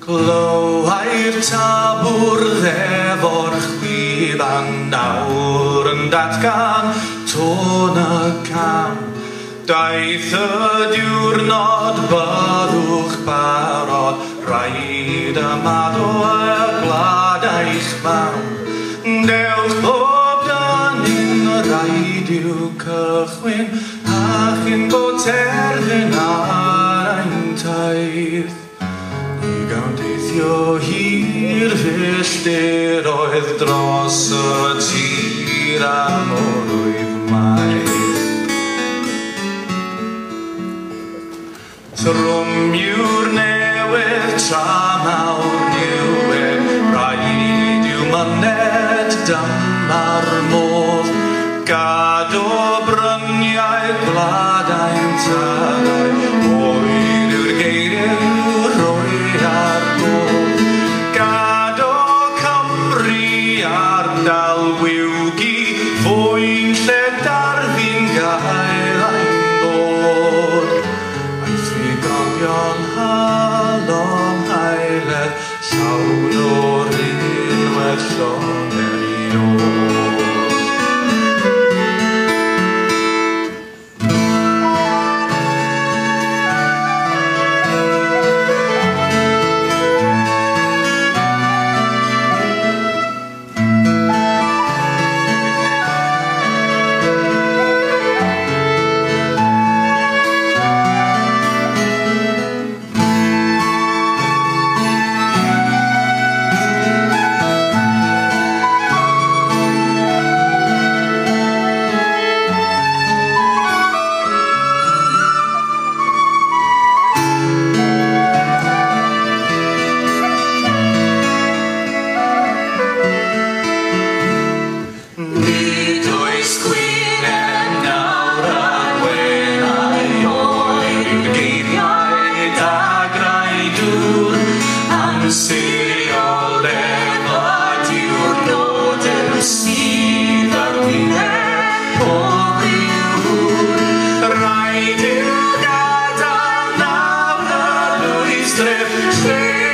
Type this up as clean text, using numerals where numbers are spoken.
Glywai'r tabwr efo'r chwiban nawr yn datgan tôn y cam. Daeth y diwrnod byddwch barod, rhaid y madw y glad eich mam. Dewch bob dynnu'n rhaid i'w cychwyn, a chi'n bod terfyn ar ein taith. Ni gawn deithio hir filltir oedd dros y tir am o'r maith. Trwmiwr newydd tra mawr niwed, rhaid i'w myned dyma'r modd. Gadw bryniau gladau'n tadau, oed yw'r geiriau roi ar gof. Gadw Cymru ardal wiwgi, fwy'n lle darfu'n gael ein bod. Gofio'n halon haeled, llawn o'r unwaith llonger i oed. Seiliol efo diwrnod yn sydd ar wyneb o ddiwr. Rhaid i'w gadael nawr y lwys dref.